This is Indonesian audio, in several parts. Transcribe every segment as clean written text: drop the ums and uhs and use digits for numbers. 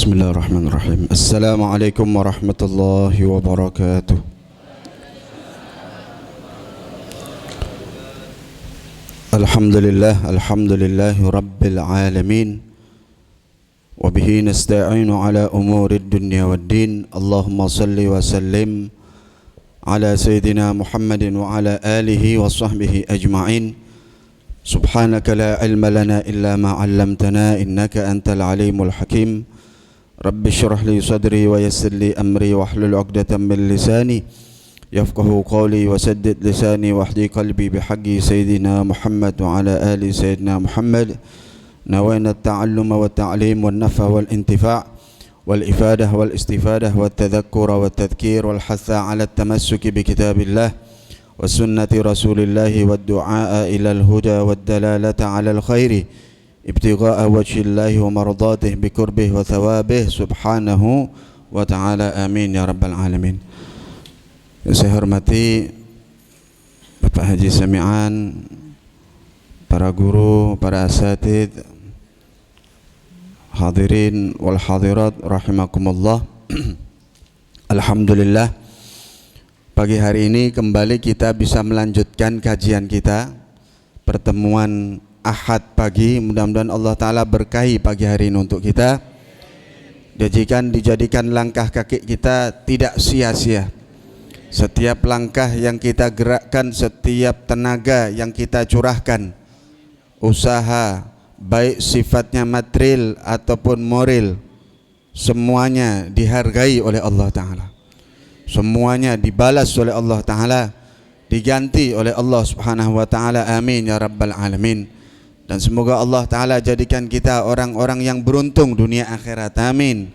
Bismillahirrahmanirrahim. Assalamualaikum warahmatullahi wabarakatuh. Alhamdulillahi rabbil alamin. Wa bihi nasta'inu ala umurid dunya waddin. Allahumma salli wa sallim ala sayyidina Muhammadin wa ala alihi wa sahbihi ajma'in. Subhanaka la ilma lana illa ma 'allamtana innaka antal alimul hakim. Rabbi syrah li sadri wa yassir li amri wahlul 'uqdatam min lisani yafqahu qawli wa saddid lisani wahdi qalbi bihaqqi sayyidina Muhammad wa ala ali sayyidina Muhammad. Nawayna at-ta'alluma wa at-ta'lim wa an-nafa wal intifa' wal ifadah wal istifadah wa at-tadhakkura wa at-tadhkir wal hatha 'ala at-tamassuki bi kitabillah wa sunnati rasulillah wa ad-du'a ila al-huda wa ad-dalalata 'ala al-khairi ibtigha'a wajhillahi wa mardatih bi qurbih wa thawabih subhanahu wa ta'ala, amin ya rabbal alamin. Yang saya hormati Bapak Haji Sami'an, para guru, para asatid, hadirin wal hadirat rahimakumullah. Alhamdulillah, pagi hari ini kembali kita bisa melanjutkan kajian kita, pertemuan Ahad pagi. Mudah-mudahan Allah Ta'ala berkahi pagi hari ini untuk kita, dijadikan langkah kaki kita tidak sia-sia. Setiap langkah yang kita gerakkan, setiap tenaga yang kita curahkan, usaha baik sifatnya material ataupun moral, semuanya dihargai oleh Allah Ta'ala, semuanya dibalas oleh Allah Ta'ala, diganti oleh Allah Subhanahu wa Ta'ala, amin ya rabbal alamin. Dan semoga Allah Ta'ala jadikan kita orang-orang yang beruntung dunia akhirat, amin.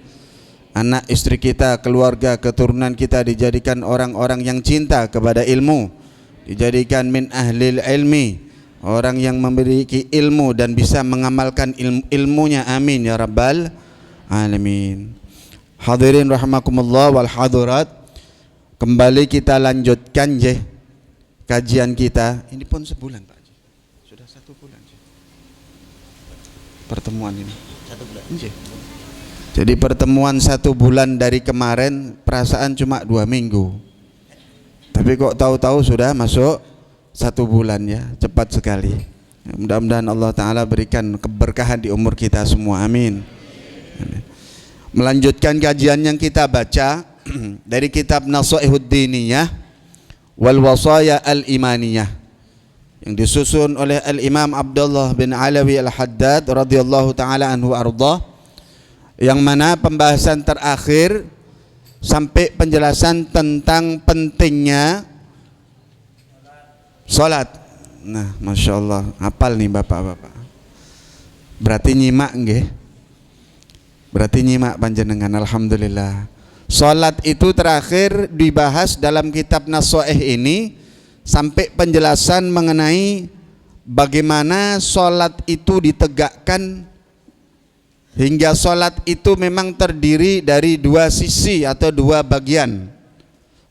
Anak istri kita, keluarga, keturunan kita dijadikan orang-orang yang cinta kepada ilmu, dijadikan min ahlil ilmi, orang yang memiliki ilmu dan bisa mengamalkan ilmunya, amin ya rabbal alamin. Hadirin rahimakumullah wal hadirat, kembali kita lanjutkan kajian kita. Ini pun sebulan Pak, sudah 1 bulan pertemuan ini, 1 bulan. Jadi pertemuan 1 bulan dari kemarin, perasaan cuma 2 minggu, tapi kok tahu-tahu sudah masuk 1 bulan ya, cepat sekali. Mudah-mudahan Allah Ta'ala berikan keberkahan di umur kita semua, amin. Melanjutkan kajian yang kita baca dari kitab Nasaihud Diniyah wal Wasaya al-Imaniyah yang disusun oleh Al-Imam Abdullah bin Alawi Al-Haddad radhiyallahu ta'ala anhu ardah, yang mana pembahasan terakhir sampai penjelasan tentang pentingnya salat. Nah, Masya Allah, hafal nih bapak-bapak, berarti nyimak nggih, berarti nyimak panjenengan. Alhamdulillah, salat itu terakhir dibahas dalam kitab Nasaih ini sampai penjelasan mengenai bagaimana sholat itu ditegakkan, hingga sholat itu memang terdiri dari 2 sisi atau 2 bagian.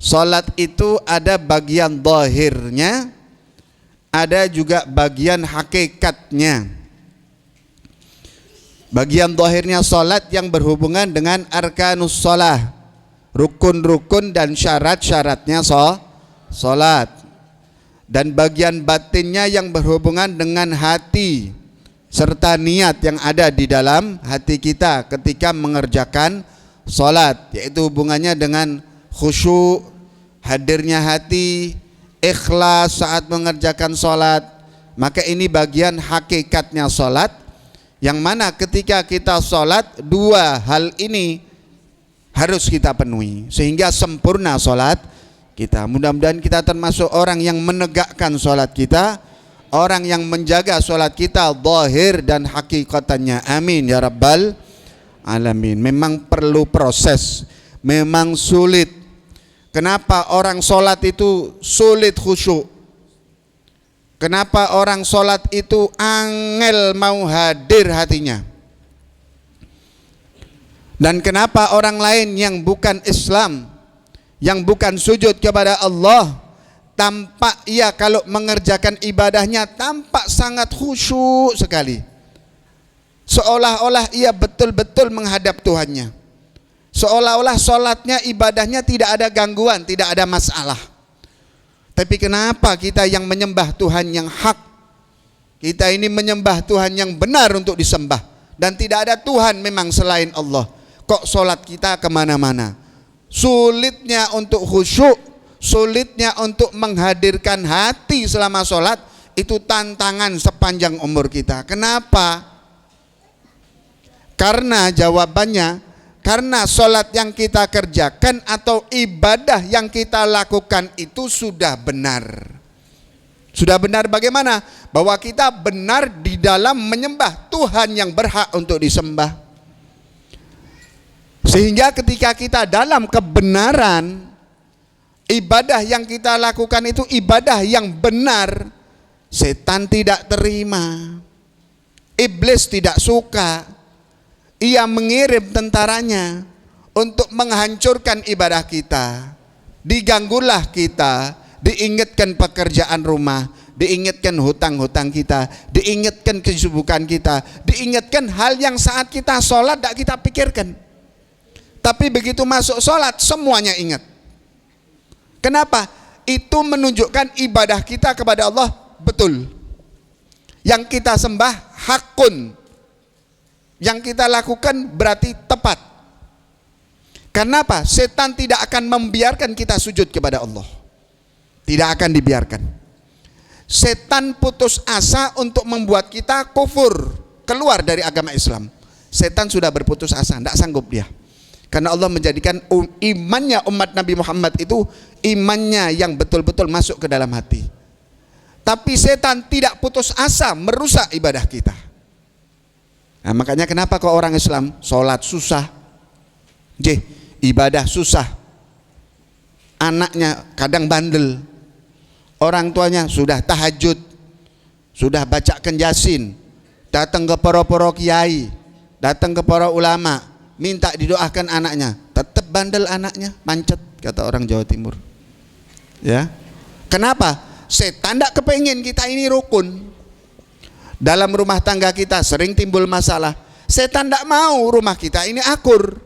Sholat itu ada bagian zahirnya, ada juga bagian hakikatnya. Bagian zahirnya sholat yang berhubungan dengan arkanus sholah, rukun-rukun dan syarat-syaratnya sholat. Dan bagian batinnya yang berhubungan dengan hati serta niat yang ada di dalam hati kita ketika mengerjakan sholat, yaitu hubungannya dengan khusyuk, hadirnya hati, ikhlas saat mengerjakan sholat. Maka ini bagian hakikatnya sholat, yang mana ketika kita sholat 2 hal ini harus kita penuhi sehingga sempurna sholat kita. Mudah-mudahan kita termasuk orang yang menegakkan sholat kita, orang yang menjaga sholat kita zahir dan hakikatannya, amin ya rabbal alamin. Memang perlu proses, memang sulit. Kenapa orang sholat itu sulit khusyuk? Kenapa orang sholat itu angel mau hadir hatinya? Dan kenapa orang lain yang bukan Islam, yang bukan sujud kepada Allah, tampak ia kalau mengerjakan ibadahnya tampak sangat khusyuk sekali, seolah-olah ia betul-betul menghadap Tuhannya, seolah-olah sholatnya, ibadahnya tidak ada gangguan, tidak ada masalah. Tapi kenapa kita yang menyembah Tuhan yang hak, kita ini menyembah Tuhan yang benar untuk disembah, dan tidak ada Tuhan memang selain Allah, kok sholat kita kemana-mana? Sulitnya untuk khusyuk, sulitnya untuk menghadirkan hati selama sholat, itu tantangan sepanjang umur kita. Kenapa? Karena jawabannya, karena sholat yang kita kerjakan atau ibadah yang kita lakukan itu sudah benar. Sudah benar bagaimana? Bahwa kita benar di dalam menyembah Tuhan yang berhak untuk disembah. Sehingga ketika kita dalam kebenaran, ibadah yang kita lakukan itu ibadah yang benar, setan tidak terima, iblis tidak suka. Ia mengirim tentaranya untuk menghancurkan ibadah kita. Diganggulah kita, diingatkan pekerjaan rumah, diingatkan hutang-hutang kita, diingatkan kesibukan kita, diingatkan hal yang saat kita sholat tidak kita pikirkan. Tapi begitu masuk sholat semuanya ingat. Kenapa? Itu menunjukkan ibadah kita kepada Allah betul. Yang kita sembah hakun, yang kita lakukan berarti tepat. Kenapa? Setan tidak akan membiarkan kita sujud kepada Allah. Tidak akan dibiarkan. Setan putus asa untuk membuat kita kufur, keluar dari agama Islam. Setan sudah berputus asa, tidak sanggup dia. Karena Allah menjadikan imannya umat Nabi Muhammad itu imannya yang betul-betul masuk ke dalam hati. Tapi setan tidak putus asa merusak ibadah kita. Nah, makanya kenapa kok orang Islam sholat susah, ibadah susah, anaknya kadang bandel, orang tuanya sudah tahajud, sudah bacakan Yasin, datang ke para kiai, datang ke para ulama, minta didoakan anaknya, tetap bandel anaknya, mancet kata orang Jawa Timur. Ya, kenapa? Setan tidak kepengen kita ini rukun. Dalam rumah tangga kita sering timbul masalah. Setan tidak mau rumah kita ini akur.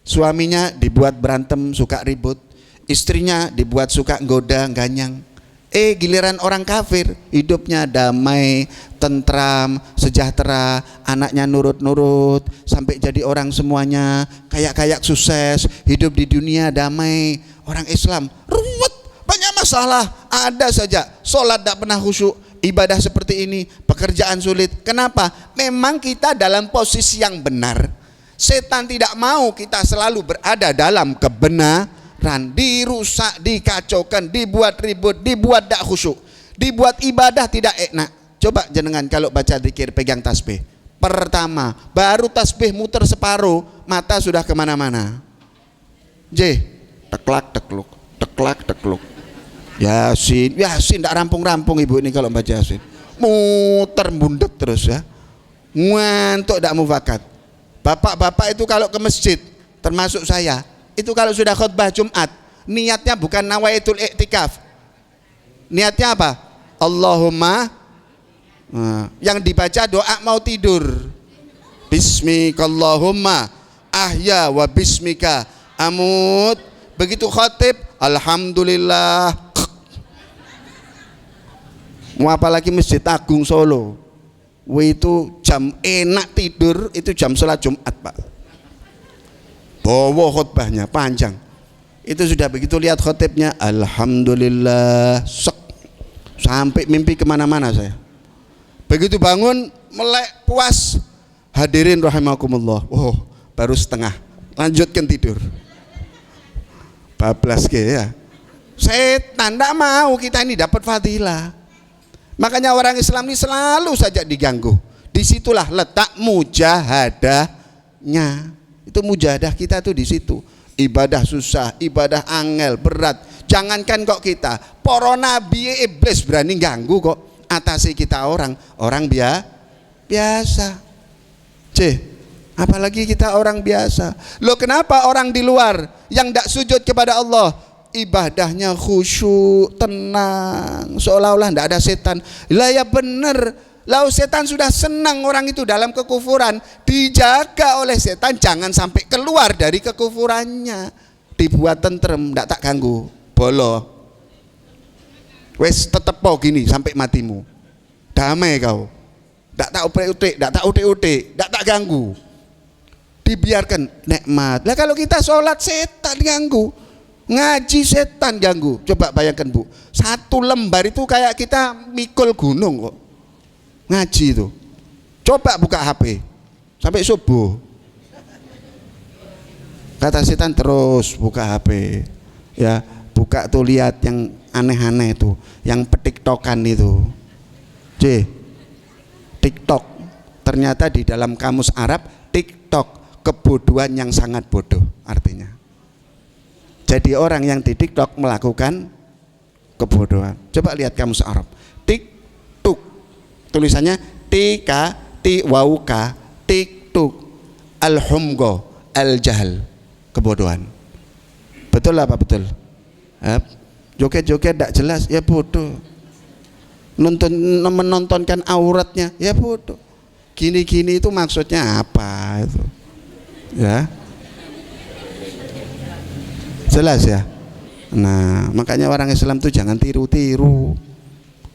Suaminya dibuat berantem, suka ribut. Istrinya dibuat suka goda, ganyang. Giliran orang kafir, hidupnya damai, tentram, sejahtera, anaknya nurut-nurut, sampai jadi orang semuanya, kayak sukses, hidup di dunia damai. Orang Islam ruwet, banyak masalah, ada saja. Sholat tidak pernah khusyuk, ibadah seperti ini, pekerjaan sulit. Kenapa? Memang kita dalam posisi yang benar. Setan tidak mau kita selalu berada dalam kebenaran. Dirusak, dikacaukan, dibuat ribut, dibuat tak khusyuk, dibuat ibadah tidak enak. Coba jenengan kalau baca zikir pegang tasbih, pertama baru tasbih muter separuh, mata sudah kemana-mana. Teklak tekluk, teklak tekluk. Yasin tidak rampung-rampung ibu ini kalau baca Yasin, muter mundet terus ya, ngantuk tidak mufakat. Bapak-bapak itu kalau ke masjid, termasuk saya, itu kalau sudah khutbah Jumat, niatnya bukan nawaitul iktikaf, niatnya apa? Allahumma, yang dibaca doa mau tidur, Bismikallahumma ahya wa bismika amut. Begitu khatib, alhamdulillah. Mau apalagi Masjid Agung Solo, itu jam enak tidur, itu jam sholat Jumat Pak. Bawa khutbahnya panjang. Itu sudah begitu lihat khotibnya, alhamdulillah, sampai mimpi kemana-mana saya. Begitu bangun melek puas, hadirin rahimakumullah. Baru setengah, lanjutkan tidur. Bablas ya. Setan tidak mau kita ini dapat fadilah. Makanya orang Islam ini selalu saja diganggu. Disitulah letak mujahadahnya. Itu mujahadah kita tuh di situ. Ibadah susah, ibadah angel, berat. Jangankan kok kita, para nabi iblis berani ganggu kok. Atasi kita orang biasa. Apalagi kita orang biasa. Loh kenapa orang di luar yang tidak sujud kepada Allah, ibadahnya khusyuk, tenang, seolah-olah tidak ada setan. Lah ya bener, Lalu setan sudah senang orang itu dalam kekufuran, dijaga oleh setan jangan sampai keluar dari kekufurannya, dibuat tentrem, ndak tak ganggu, bolo, wes tetep po gini sampai matimu, damai kau, ndak tak utik, ndak tak utik, ndak tak ganggu, dibiarkan nikmat. Lah kalau kita sholat setan ganggu, ngaji setan ganggu, coba bayangkan Bu, satu lembar itu kayak kita mikul gunung kok. Ngaji itu, coba buka HP sampai subuh, kata setan terus buka HP, ya buka tuh lihat yang aneh-aneh itu, yang petiktokan itu, TikTok. Ternyata di dalam kamus Arab TikTok kebodohan yang sangat bodoh artinya. Jadi orang yang di TikTok melakukan kebodohan. Coba lihat kamus Arab, tulisannya tika tiwauka tiktuk alhumgo al-jahal, kebodohan. Betul apa betul? Joget-joget tidak jelas ya bodoh, menontonkan auratnya ya bodoh, gini-gini itu maksudnya apa itu ya, jelas ya. Nah makanya orang Islam tuh jangan tiru-tiru.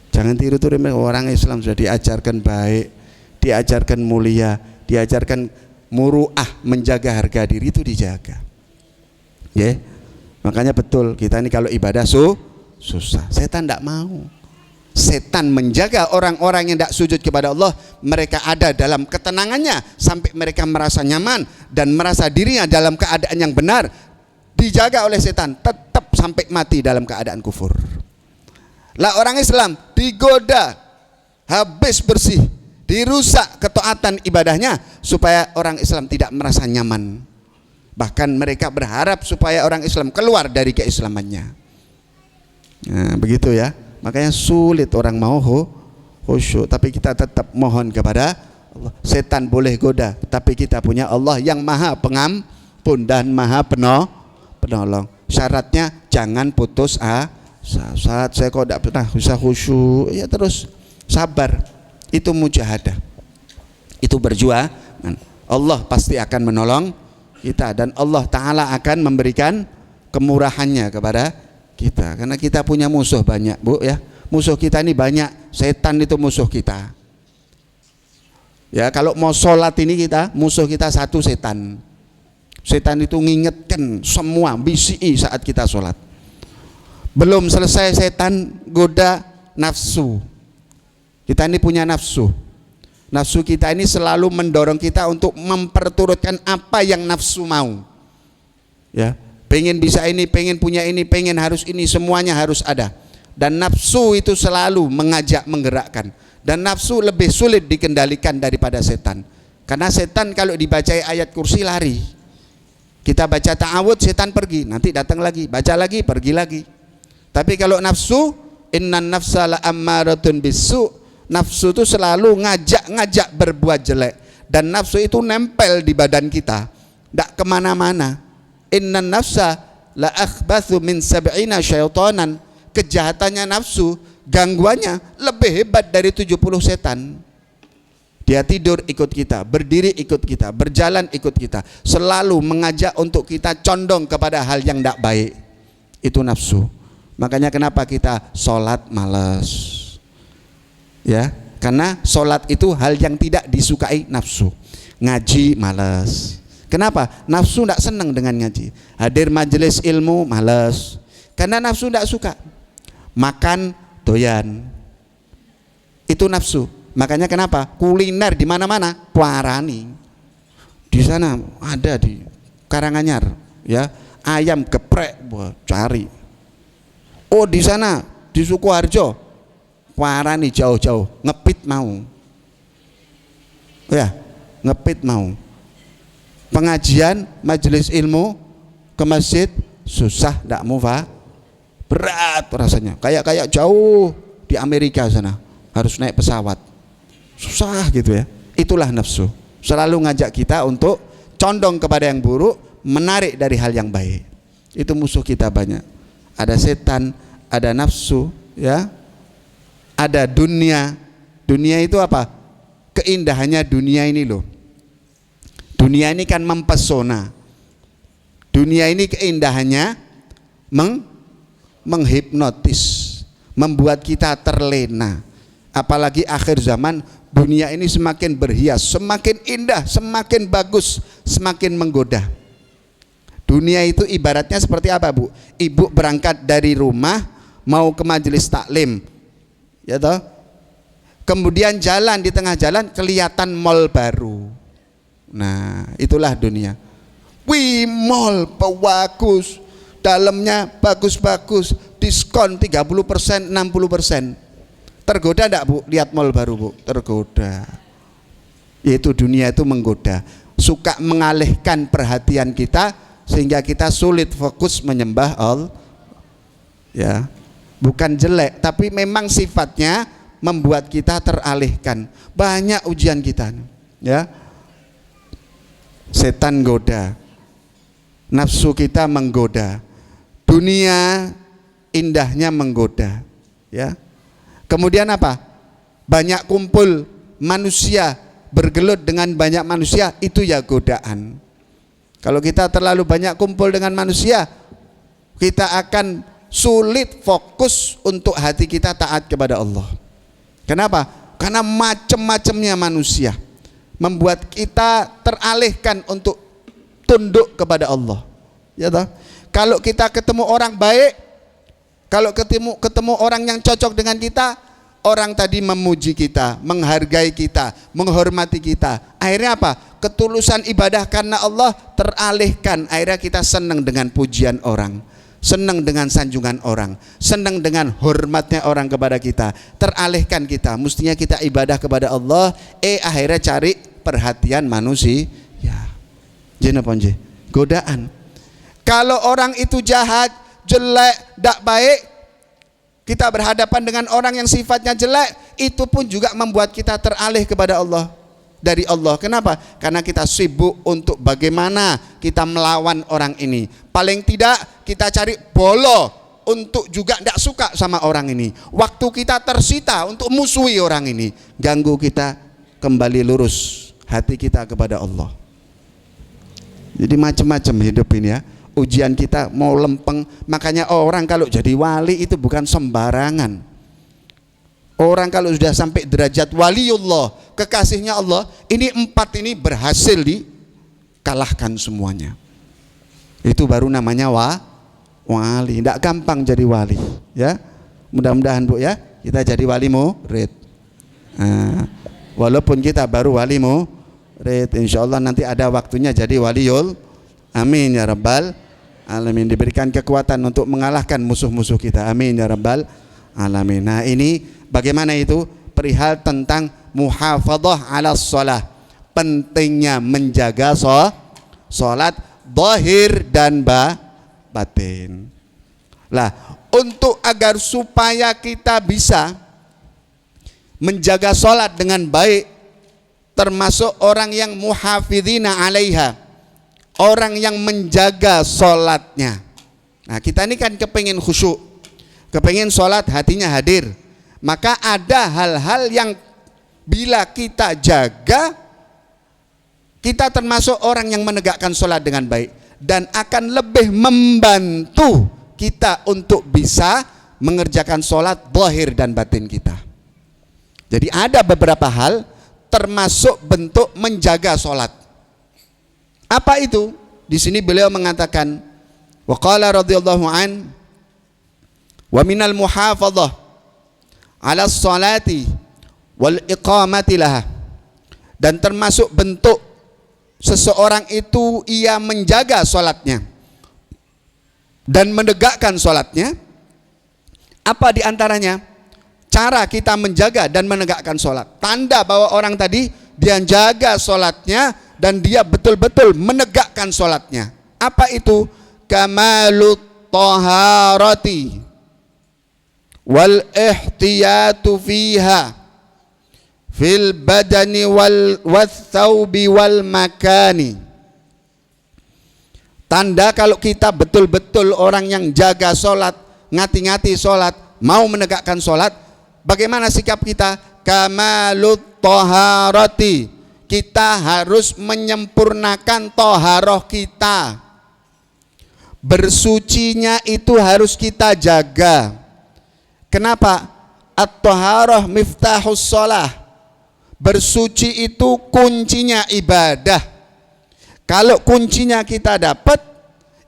Jangan tiru-tiru, orang Islam sudah diajarkan baik, diajarkan mulia, diajarkan muru'ah, menjaga harga diri itu dijaga. Ya, makanya betul kita ini kalau ibadah susah. Setan tidak mau. Setan menjaga orang-orang yang tidak sujud kepada Allah, mereka ada dalam ketenangannya sampai mereka merasa nyaman dan merasa dirinya dalam keadaan yang benar, dijaga oleh setan tetap sampai mati dalam keadaan kufur. Lah orang Islam digoda habis bersih, dirusak ketaatan ibadahnya supaya orang Islam tidak merasa nyaman. Bahkan mereka berharap supaya orang Islam keluar dari keislamannya. Nah, begitu ya. Makanya sulit orang mau khusyuk, tapi kita tetap mohon kepada Allah. Setan boleh goda, tapi kita punya Allah yang Maha Pengampun dan Maha Penolong. Syaratnya jangan putus saat saya kok tidak pernah bisa khusyuk, ya terus sabar, itu mujahadah, itu berjuang. Allah pasti akan menolong kita dan Allah Ta'ala akan memberikan kemurahannya kepada kita, karena kita punya musuh banyak Bu ya, musuh kita ini banyak, setan itu musuh kita ya. Kalau mau sholat ini kita, musuh kita satu setan itu ngingetkan semua bisi saat kita sholat. Belum selesai setan goda nafsu. Kita ini punya nafsu. Nafsu kita ini selalu mendorong kita untuk memperturutkan apa yang nafsu mau. Ya, pengen bisa ini, pengen punya ini, pengen harus ini, semuanya harus ada. Dan nafsu itu selalu mengajak, menggerakkan. Dan nafsu lebih sulit dikendalikan daripada setan. Karena setan kalau dibaca ayat kursi lari. Kita baca ta'awud, setan pergi, nanti datang lagi, baca lagi, pergi lagi. Tapi kalau nafsu, innan nafsa la ammaratun bisu, nafsu itu selalu ngajak berbuat jelek, dan nafsu itu nempel di badan kita, tidak kemana-mana. Innan nafsa la akhbathu min sab'ina syaitanan, kejahatannya nafsu, gangguannya lebih hebat dari 70 setan. Dia tidur ikut kita, berdiri ikut kita, berjalan ikut kita, selalu mengajak untuk kita condong kepada hal yang tidak baik. Itu nafsu. Makanya kenapa kita sholat malas ya, karena sholat itu hal yang tidak disukai nafsu. Ngaji malas, kenapa? Nafsu tidak senang dengan ngaji. Hadir majelis ilmu malas, karena nafsu tidak suka. Makan doyan, itu nafsu. Makanya kenapa kuliner di mana-mana parani. Di sana ada di Karanganyar ya, ayam geprek, cari. Oh di sana di Sukoharjo parani jauh-jauh, ngepit mau ya, ngepit mau. Pengajian majelis ilmu ke masjid susah, tidak mau berat rasanya, kayak jauh di Amerika sana, harus naik pesawat, susah gitu ya. Itulah nafsu, selalu ngajak kita untuk condong kepada yang buruk, menarik dari hal yang baik. Itu musuh kita banyak. Ada setan, ada nafsu ya, ada dunia, Dunia itu apa? Keindahannya dunia ini loh. Dunia ini kan mempesona. Dunia ini keindahannya menghipnotis, membuat kita terlena. Apalagi akhir zaman, dunia ini semakin berhias, semakin indah, semakin bagus, semakin menggoda. Dunia itu ibaratnya seperti apa, Bu? Ibu berangkat dari rumah mau ke majelis taklim, ya toh? Kemudian jalan, di tengah jalan kelihatan mall baru. Nah, itulah dunia. Wih, mall bagus, dalamnya bagus-bagus, diskon 30%, 60%. Tergoda enggak, Bu, lihat mall baru, Bu? Tergoda. Yaitu dunia itu menggoda, suka mengalihkan perhatian kita sehingga kita sulit fokus menyembah Allah. Ya. Bukan jelek, tapi memang sifatnya membuat kita teralihkan. Banyak ujian kita, ya. Setan goda, nafsu kita menggoda, dunia indahnya menggoda, ya. Kemudian apa? Banyak kumpul manusia, bergelut dengan banyak manusia, itu ya godaan. Kalau kita terlalu banyak kumpul dengan manusia, kita akan sulit fokus untuk hati kita taat kepada Allah. Kenapa? Karena macam-macamnya manusia membuat kita teralihkan untuk tunduk kepada Allah. Ya toh? Kalau kita ketemu orang baik, kalau ketemu orang yang cocok dengan kita, orang tadi memuji kita, menghargai kita, menghormati kita. Akhirnya apa? Ketulusan ibadah karena Allah teralihkan. Akhirnya kita senang dengan pujian orang, senang dengan sanjungan orang, senang dengan hormatnya orang kepada kita. Teralihkan kita. Mestinya kita ibadah kepada Allah, akhirnya cari perhatian manusia. Ya, godaan. Kalau orang itu jahat, jelek, tidak baik, kita berhadapan dengan orang yang sifatnya jelek, itu pun juga membuat kita teralih kepada Allah, dari Allah. Kenapa? Karena kita sibuk untuk bagaimana kita melawan orang ini. Paling tidak kita cari bolo untuk juga tidak suka sama orang ini. Waktu kita tersita untuk musuhi orang ini, ganggu kita kembali lurus hati kita kepada Allah. Jadi macam-macam hidup ini, ya. Ujian kita mau lempeng. Makanya orang kalau jadi wali itu bukan sembarangan. Orang kalau sudah sampai derajat waliullah, kekasihnya Allah, ini 4 ini berhasil dikalahkan semuanya. Itu baru namanya wali. Tidak gampang jadi wali, ya. Mudah-mudahan, Bu, ya, kita jadi wali murid. Walaupun kita baru wali murid, insya Allah nanti ada waktunya jadi waliul. Amin ya rabbal alamin. Diberikan kekuatan untuk mengalahkan musuh-musuh kita. Amin ya rabbal alamin. Nah, ini bagaimana itu? Perihal tentang muhafadzah ala shalah. Pentingnya menjaga salat zahir dan batin. Lah, untuk agar supaya kita bisa menjaga salat dengan baik, termasuk orang yang muhafizina alaiha, orang yang menjaga sholatnya. Nah, kita ini kan kepingin khusyuk, kepingin sholat hatinya hadir. Maka ada hal-hal yang bila kita jaga, kita termasuk orang yang menegakkan sholat dengan baik, dan akan lebih membantu kita untuk bisa mengerjakan sholat zahir dan batin kita. Jadi ada beberapa hal termasuk bentuk menjaga sholat. Apa itu? Di sini beliau mengatakan, wa qala radhiyallahu an, wa minal muhafadzah ala sholati wal iqamati laha. Dan termasuk bentuk seseorang itu ia menjaga sholatnya dan menegakkan sholatnya. Apa diantaranya? Cara kita menjaga dan menegakkan sholat. Tanda bahwa orang tadi dia jaga sholatnya dan dia betul-betul menegakkan sholatnya. Apa itu? Kamalut taharati wal ihtiyatu fiha fil badani wal thawbi wal makani. Tanda kalau kita betul-betul orang yang jaga sholat, ngati-ngati sholat, mau menegakkan sholat. Bagaimana sikap kita? Kamalut toharati, kita harus menyempurnakan toharoh kita. Bersucinya itu harus kita jaga. Kenapa? At-toharoh miftahus sholah. Bersuci itu kuncinya ibadah. Kalau kuncinya kita dapat,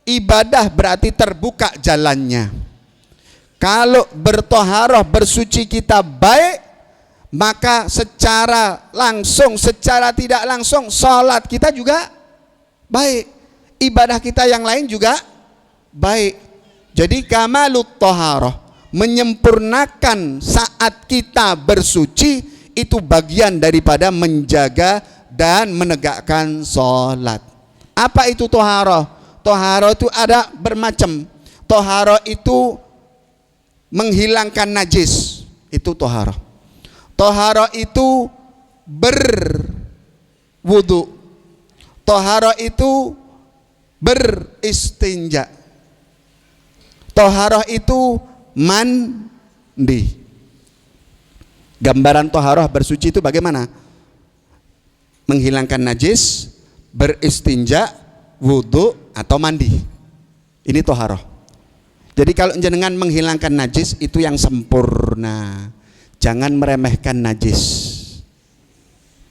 ibadah berarti terbuka jalannya. Kalau bertoharoh, bersuci kita baik, maka secara langsung, secara tidak langsung, sholat kita juga baik, ibadah kita yang lain juga baik. Jadi kamalut toharoh, menyempurnakan saat kita bersuci, itu bagian daripada menjaga dan menegakkan sholat. Apa itu toharoh? Toharoh itu ada bermacam. Toharoh itu menghilangkan najis, itu toharoh. Toharoh itu berwudu. Toharoh itu beristinja. Toharoh itu mandi. Gambaran toharoh bersuci itu bagaimana? Menghilangkan najis, beristinja, wudu atau mandi. Ini toharoh. Jadi kalau jenengan menghilangkan najis itu yang sempurna. Jangan meremehkan najis,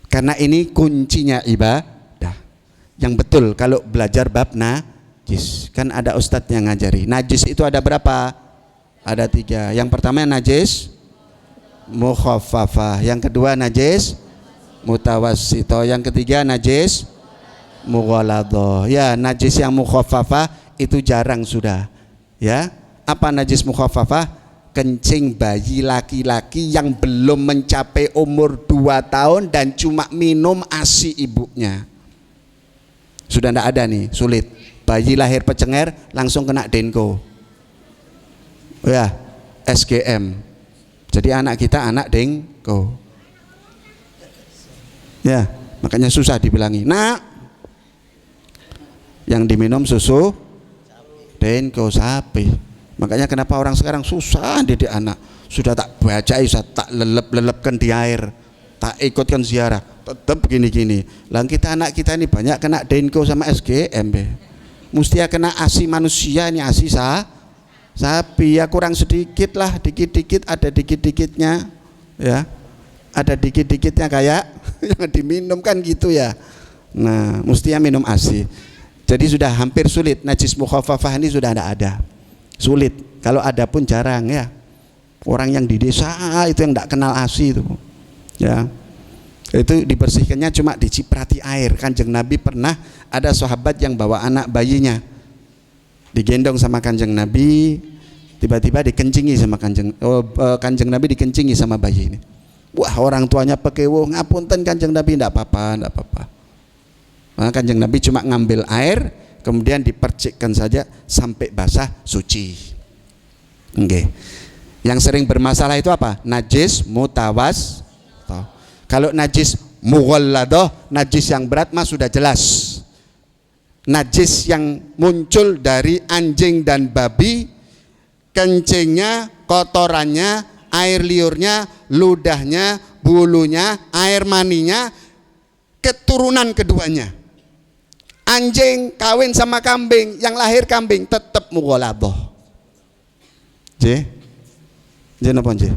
karena ini kuncinya ibadah. Yang betul kalau belajar bab najis, kan ada ustadz yang ngajari. Najis itu ada berapa? Ada 3. Yang pertama najis mukhaffafah, yang kedua najis mutawassithah, yang ketiga najis mughaladhah. Ya, najis yang mukhaffafah itu jarang sudah. Ya, apa najis mukhaffafah? Kencing bayi laki-laki yang belum mencapai umur 2 tahun dan cuma minum ASI ibunya. Sudah tidak ada nih, sulit. Bayi lahir pecenger langsung kena Denko. Ya, SGM. Jadi anak kita anak Denko. Ya, makanya susah dibilangi. Nah, yang diminum susu Denko sapi. Makanya kenapa orang sekarang susah didik anak. Sudah tak bacai, sudah tak lelep-lelepkan di air, tak ikutkan ziarah, tetap gini-gini. Lah kita anak kita ini banyak kena Denko sama SGM. Mesti ya kena ASI manusia, ini ASI sapi ya kurang sedikit lah, dikit-dikit ada dikit-dikitnya, ya. Ada dikit-dikitnya kayak yang diminum kan gitu ya. Nah, mesti ya minum ASI. Jadi sudah hampir sulit, najis mukhaffafah ini sudah tidak ada. Sulit, kalau ada pun jarang ya. Orang yang di desa itu yang tidak kenal ASI itu, ya, itu dibersihkannya cuma diciprati air. Kanjeng Nabi pernah ada sahabat yang bawa anak bayinya, digendong sama kanjeng Nabi, tiba-tiba dikencingi sama kanjeng Nabi dikencingi sama bayi ini. Wah, orang tuanya pekewo, ngapunten kanjeng Nabi, tidak apa-apa, tidak apa-apa. Maka kanjeng Nabi cuma ngambil air, kemudian dipercikkan saja sampai basah suci. Okay. Yang sering bermasalah itu apa? Najis mutawas. Kalau najis mughalladah, najis yang berat mah sudah jelas. Najis yang muncul dari anjing dan babi, kencingnya, kotorannya, air liurnya, ludahnya, bulunya, air maninya, keturunan keduanya. Anjing kawin sama kambing, yang lahir kambing tetap mughaladhah. Napa nggih?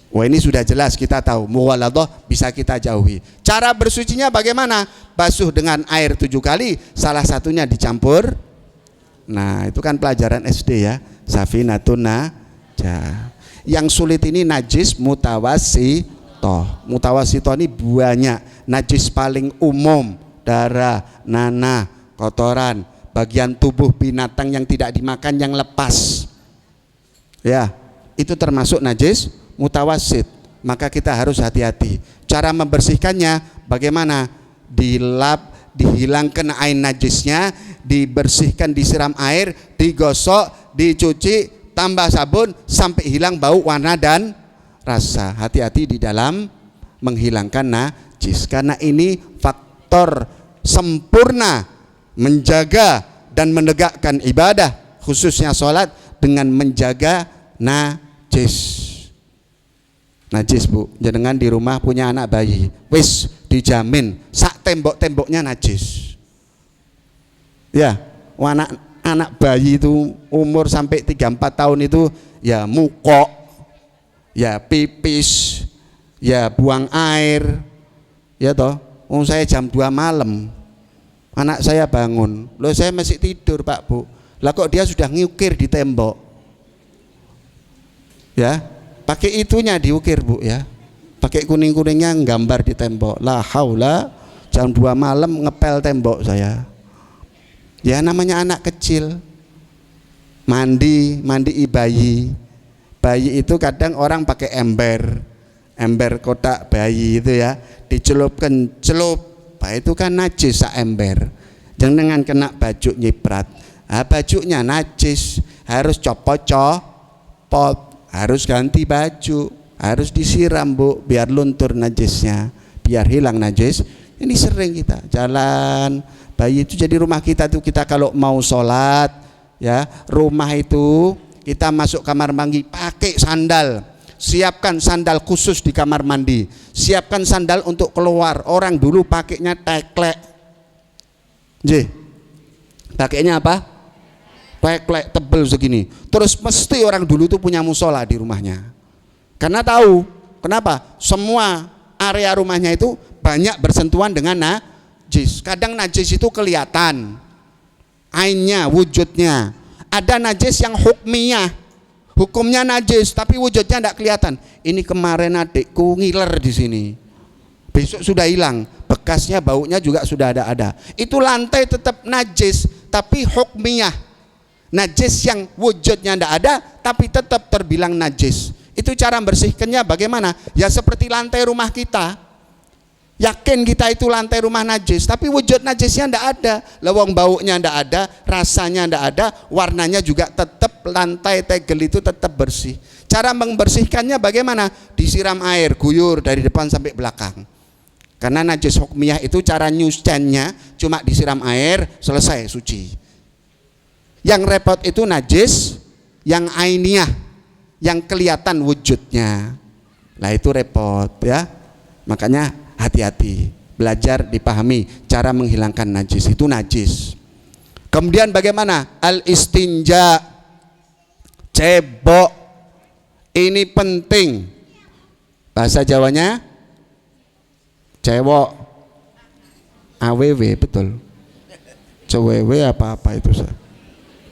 Wah, ini sudah jelas kita tahu mughaladhah bisa kita jauhi. Cara bersucinya bagaimana? Basuh dengan air 7 kali, salah satunya dicampur. Nah, itu kan pelajaran SD ya. Safinatun najah. Yang sulit ini najis mutawassithah. Mutawassithah ini banyak. Najis paling umum, darah, nanah, kotoran, bagian tubuh binatang yang tidak dimakan yang lepas, ya, itu termasuk najis mutawassit. Maka kita harus hati-hati. Cara membersihkannya bagaimana? Dilap, dihilangkan air najisnya, dibersihkan, disiram air, digosok, dicuci, tambah sabun sampai hilang bau, warna dan rasa. Hati-hati di dalam menghilangkan najis, karena ini faktor sempurna menjaga dan menegakkan ibadah, khususnya sholat, dengan menjaga najis. Najis Bu, jenengan di rumah punya anak bayi, wis dijamin sak tembok-temboknya najis. Ya, anak bayi itu umur sampai 3-4 tahun itu ya mukok, ya pipis, ya buang air, ya toh. Saya jam 2 malam, anak saya bangun, loh saya masih tidur Pak Bu, lah kok dia sudah ngukir di tembok, ya pakai itunya diukir Bu ya, pakai kuning-kuningnya nggambar di tembok, la haula, jam 2 malam ngepel tembok saya. Ya namanya anak kecil, mandi bayi itu kadang orang pakai ember kotak bayi itu ya, dicelupkan Pak, itu kan najis sak ember. Jangan kena baju nyiprat, bajunya najis, harus copot, harus ganti baju, harus disiram Bu, biar luntur najisnya, biar hilang najis. Ini sering kita jalan, bayi itu jadi rumah kita tuh. Kita kalau mau sholat ya, rumah itu kita masuk kamar mandi pakai sandal, siapkan sandal khusus di kamar mandi, siapkan sandal untuk keluar. Orang dulu pakainya teklek, pakainya apa? Teklek tebel segini. Terus mesti orang dulu tuh punya musola di rumahnya, karena tahu kenapa? Semua area rumahnya itu banyak bersentuhan dengan najis. Kadang najis itu kelihatan ainnya, wujudnya. Ada najis yang hukmiyah, hukumnya najis tapi wujudnya tidak kelihatan. Ini kemarin adikku ngiler di sini, besok sudah hilang bekasnya, baunya juga sudah ada. Itu lantai tetap najis tapi hukmiyah, najis yang wujudnya tidak ada tapi tetap terbilang najis. Itu cara membersihkannya bagaimana? Ya seperti lantai rumah kita. Yakin kita itu lantai rumah najis, tapi wujud najisnya tidak ada, lewong baunya tidak ada, rasanya tidak ada, warnanya juga tetap, lantai tegel itu tetap bersih. Cara membersihkannya bagaimana? Disiram air, guyur dari depan sampai belakang. Karena najis hukmiyah itu cara nyuciannya cuma disiram air, selesai, suci. Yang repot itu najis yang ainiyah, yang kelihatan wujudnya. Nah itu repot ya. Makanya hati-hati, belajar dipahami cara menghilangkan najis, itu najis. Kemudian bagaimana? Al-istinja, cebok, ini penting. Bahasa Jawanya cewok, aww, betul. Cewewe apa-apa itu.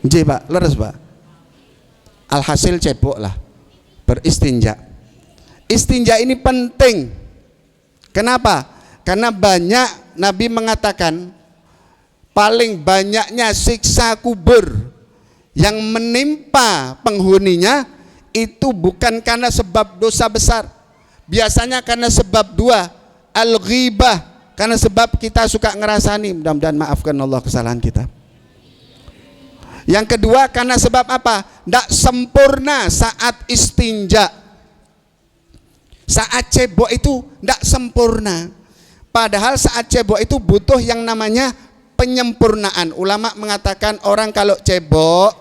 Nggih Pak, leres Pak. Alhasil cebok lah, beristinja. Istinja ini penting. Kenapa? Karena banyak Nabi mengatakan paling banyaknya siksa kubur yang menimpa penghuninya itu bukan karena sebab dosa besar. Biasanya karena sebab dua, al-ghibah, karena sebab kita suka ngerasani. Mudah-mudahan maafkan Allah kesalahan kita. Yang kedua karena sebab apa? Tidak sempurna saat istinja. Saat cebok itu tidak sempurna. Padahal saat cebok itu butuh yang namanya penyempurnaan. Ulama mengatakan orang kalau cebok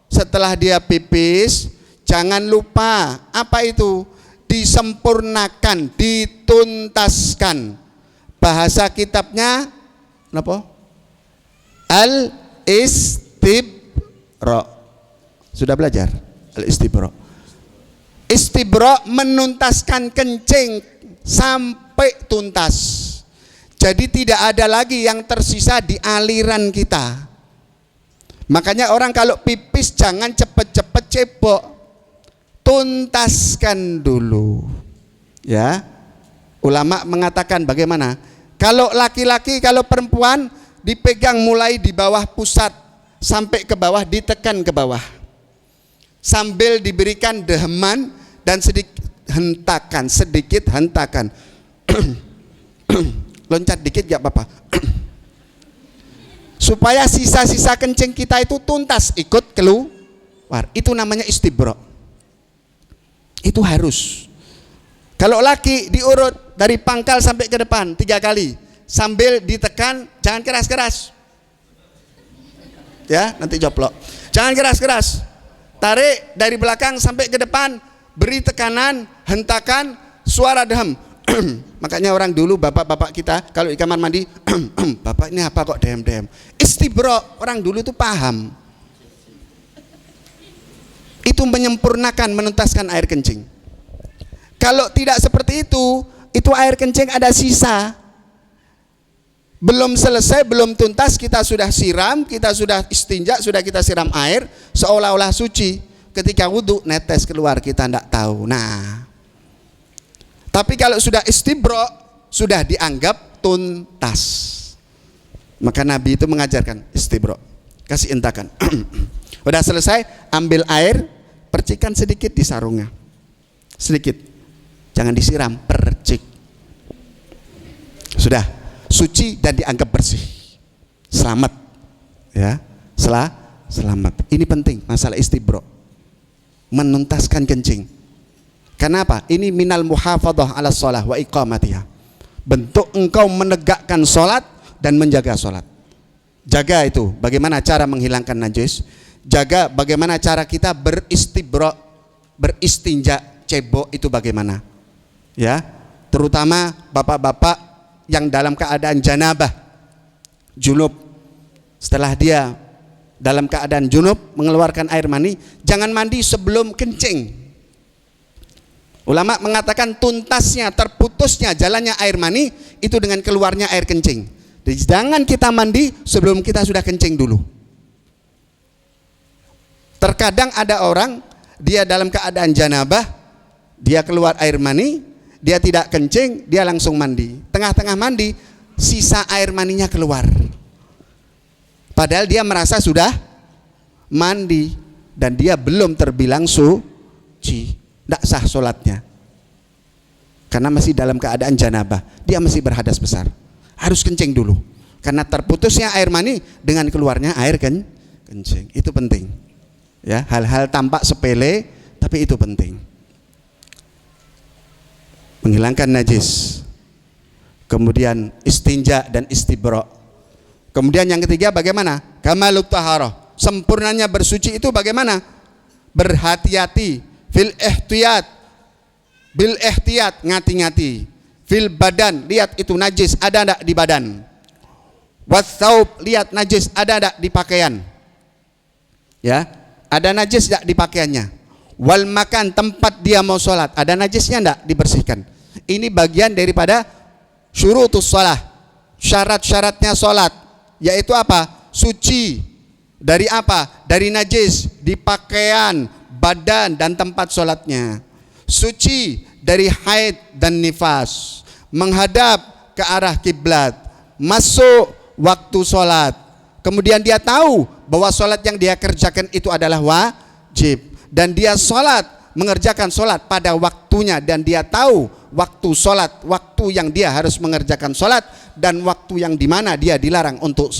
setelah dia pipis, jangan lupa apa itu? Disempurnakan, dituntaskan. Bahasa kitabnya apa? Al-istibra. Sudah belajar? Al-istibra. Istibra menuntaskan kencing sampai tuntas. Jadi tidak ada lagi yang tersisa di aliran kita. Makanya orang kalau pipis jangan cepet-cepet cebok, tuntaskan dulu. Ya, ulama mengatakan bagaimana? Kalau laki-laki, kalau perempuan dipegang mulai di bawah pusat sampai ke bawah, ditekan ke bawah, sambil diberikan deheman dan sedikit hentakan. Loncat dikit gak apa-apa. Supaya sisa-sisa kencing kita itu tuntas, ikut keluar. Itu namanya istibra. Itu harus. Kalau laki diurut dari pangkal sampai ke depan 3 kali, sambil ditekan, jangan keras-keras. Ya, nanti joplok. Jangan keras-keras. Tarik dari belakang sampai ke depan, beri tekanan, hentakan, suara dehem. Makanya orang dulu, bapak-bapak kita kalau di kamar mandi, bapak ini apa kok dehem-dehem? Istibro, orang dulu itu paham. Itu menyempurnakan, menuntaskan air kencing. Kalau tidak seperti itu air kencing ada sisa. Belum selesai, belum tuntas, kita sudah siram, kita sudah istinja, sudah kita siram air, seolah-olah suci. Ketika wudhu, netes keluar, kita tidak tahu. Nah, tapi kalau sudah istibro, sudah dianggap tuntas. Maka Nabi itu mengajarkan istibro, kasih entakan. Udah selesai, ambil air, percikan sedikit di sarungnya, sedikit, jangan disiram, percik. Sudah suci dan dianggap bersih, selamat, ya, selamat. Ini penting masalah istibro, menuntaskan kencing. Kenapa? Ini minal muhafadhah ala shalah wa iqamatiha. Bentuk engkau menegakkan sholat dan menjaga sholat. Jaga itu, bagaimana cara menghilangkan najis. Jaga bagaimana cara kita beristibro, beristinja, cebok itu bagaimana. Ya, terutama bapak-bapak yang dalam keadaan janabah, junub. Setelah dia dalam keadaan junub mengeluarkan air mani, jangan mandi sebelum kencing. Ulama mengatakan tuntasnya, terputusnya jalannya air mani itu dengan keluarnya air kencing. Jadi jangan kita mandi sebelum kita sudah kencing dulu. Terkadang ada orang, dia dalam keadaan janabah, dia keluar air mani, dia tidak kencing, dia langsung mandi. Tengah-tengah mandi, sisa air maninya keluar. Padahal dia merasa sudah mandi dan dia belum terbilang suci. Tidak sah sholatnya karena masih dalam keadaan janabah, dia masih berhadas besar, harus kencing dulu karena terputusnya air mani dengan keluarnya air kencing. Itu penting ya, hal-hal tampak sepele tapi itu penting. Menghilangkan najis, kemudian istinja dan istibro. Kemudian yang ketiga bagaimana? Kamalut taharah, sempurnanya bersuci itu bagaimana? Berhati-hati, fil ihtiyat, bil ihtiyat, ngati-ngati, fil badan, lihat itu najis ada enggak di badan, wasaub, lihat najis ada enggak di pakaian, ya, ada najis enggak di pakaiannya, wal makan, tempat dia mau sholat ada najisnya enggak, dibersihkan. Ini bagian daripada syurutus shalah, syarat-syaratnya sholat, yaitu apa? Suci dari apa? Dari najis di pakaian, badan dan tempat sholatnya, suci dari haid dan nifas, menghadap ke arah kiblat, masuk waktu sholat, kemudian dia tahu bahwa sholat yang dia kerjakan itu adalah wajib, dan dia sholat, mengerjakan sholat pada waktunya, dan dia tahu waktu sholat, waktu yang dia harus mengerjakan sholat, dan waktu yang dimana dia dilarang untuk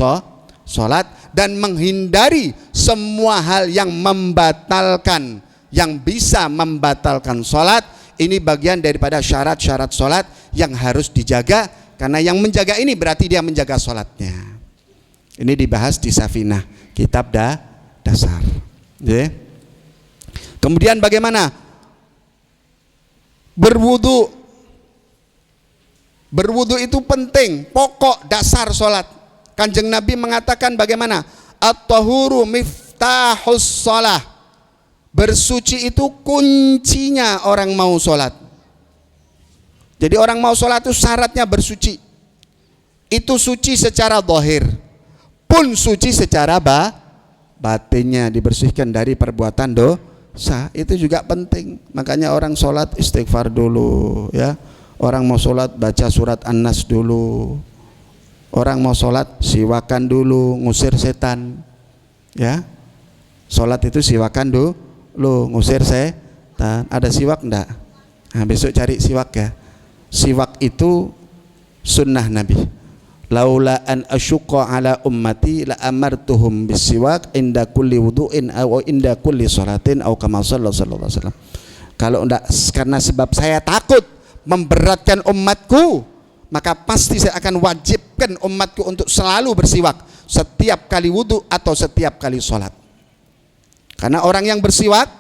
sholat, dan menghindari semua hal yang membatalkan, yang bisa membatalkan sholat. Ini bagian daripada syarat-syarat sholat yang harus dijaga, karena yang menjaga ini berarti dia menjaga sholatnya. Ini dibahas di Safinah, kitab dasar. Kemudian bagaimana berwudu? Berwudu itu penting, pokok dasar sholat. Kanjeng Nabi mengatakan bagaimana? At-tahuru miftahus sholah. Bersuci itu kuncinya orang mau sholat. Jadi orang mau sholat itu syaratnya bersuci. Itu suci secara zahir, pun suci secara batinnya, dibersihkan dari perbuatan dosa. Itu juga penting. Makanya orang sholat istighfar dulu, ya. Orang mau sholat baca surat An-Nas dulu. Orang mau sholat siwakan dulu, ngusir setan, ya. Sholat itu siwakan dulu, ngusir setan. Ada siwak enggak? Nah, besok cari siwak ya. Siwak itu sunnah Nabi. Laula an asyqa ala ummati la amartuhum bisiwak inda kulli wudu'in aw inda kulli sholatin aw kama sallallahu alaihi wasallam. Kalau enggak karena sebab saya takut memberatkan umatku, maka pasti saya akan wajibkan umatku untuk selalu bersiwak setiap kali wudu atau setiap kali sholat. Karena orang yang bersiwak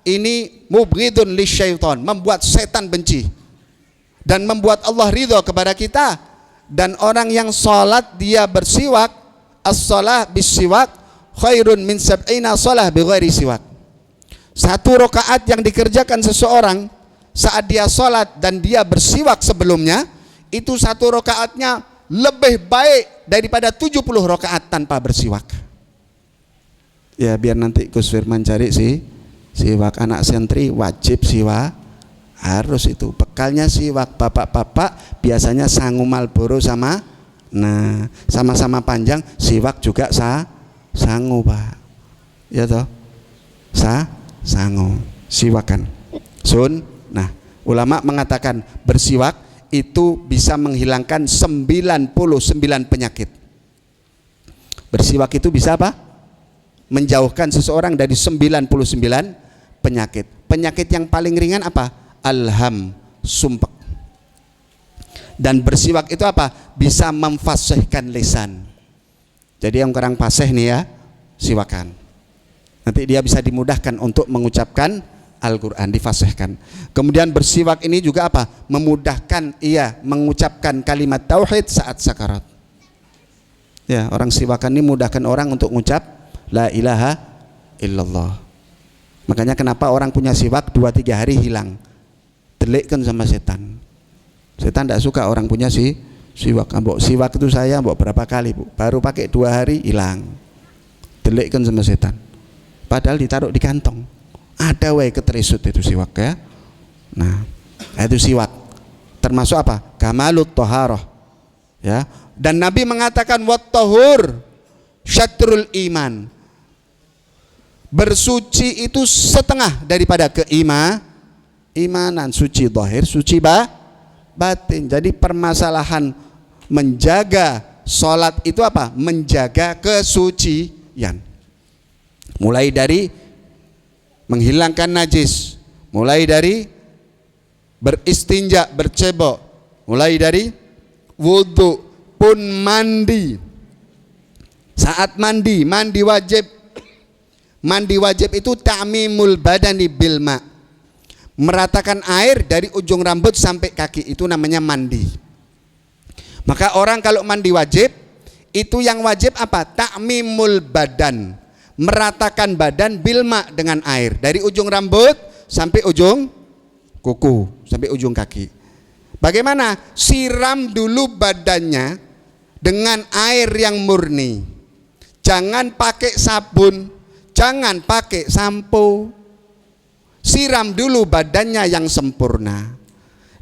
ini mubghidun lisyaiton, membuat setan benci dan membuat Allah ridho kepada kita. Dan orang yang sholat dia bersiwak, as-shalah bisiwak khairun min sab'ina shalah bighairi siwak. Satu rakaat yang dikerjakan seseorang saat dia sholat dan dia bersiwak sebelumnya, itu satu rakaatnya lebih baik daripada 70 rakaat tanpa bersiwak. Ya biar nanti Gus Firman cari siwak. Anak santri wajib siwak, harus itu bekalnya siwak. Bapak-bapak biasanya sangu Marlboro sama sama-sama panjang, siwak juga sangu Pak, ya toh, sangu siwakan Nah, ulama mengatakan bersiwak itu bisa menghilangkan 99 penyakit. Bersiwak itu bisa apa? Menjauhkan seseorang dari 99 penyakit. Penyakit yang paling ringan apa? Alham, sumpek. Dan bersiwak itu apa? Bisa memfasihkan lisan. Jadi yang kurang fasih nih ya, siwakan. Nanti dia bisa dimudahkan untuk mengucapkan Al-Quran, difasihkan. Kemudian bersiwak ini juga apa? Memudahkan ia mengucapkan kalimat tauhid saat sakarat. Ya, orang siwakan ini mudahkan orang untuk mengucap la ilaha illallah. Makanya kenapa orang punya siwak 2-3 hari hilang, delikkan sama setan. Setan tidak suka orang punya siwak. Mbok siwak itu saya mbok berapa kali Bu, baru pakai 2 hari hilang, delikkan sama setan. Padahal ditaruh di kantong. Ada wae keterisut itu siwak ya. Nah, itu siwak. Termasuk apa? Kamalut thaharah. Ya. Dan Nabi mengatakan wat tahur syatrul iman. Bersuci itu setengah daripada keimanan. Suci zahir, suci batin. Jadi permasalahan menjaga salat itu apa? Menjaga kesucian. Mulai dari menghilangkan najis, mulai dari beristinja, bercebok, mulai dari wudhu pun mandi. Saat mandi wajib. Mandi wajib itu ta'mimul badani bilma, meratakan air dari ujung rambut sampai kaki, itu namanya mandi. Maka orang kalau mandi wajib, itu yang wajib apa? Ta'mimul badan, meratakan badan bilma dengan air dari ujung rambut sampai ujung kuku, sampai ujung kaki. Bagaimana? Siram dulu badannya dengan air yang murni. Jangan pakai sabun, jangan pakai sampo. Siram dulu badannya yang sempurna.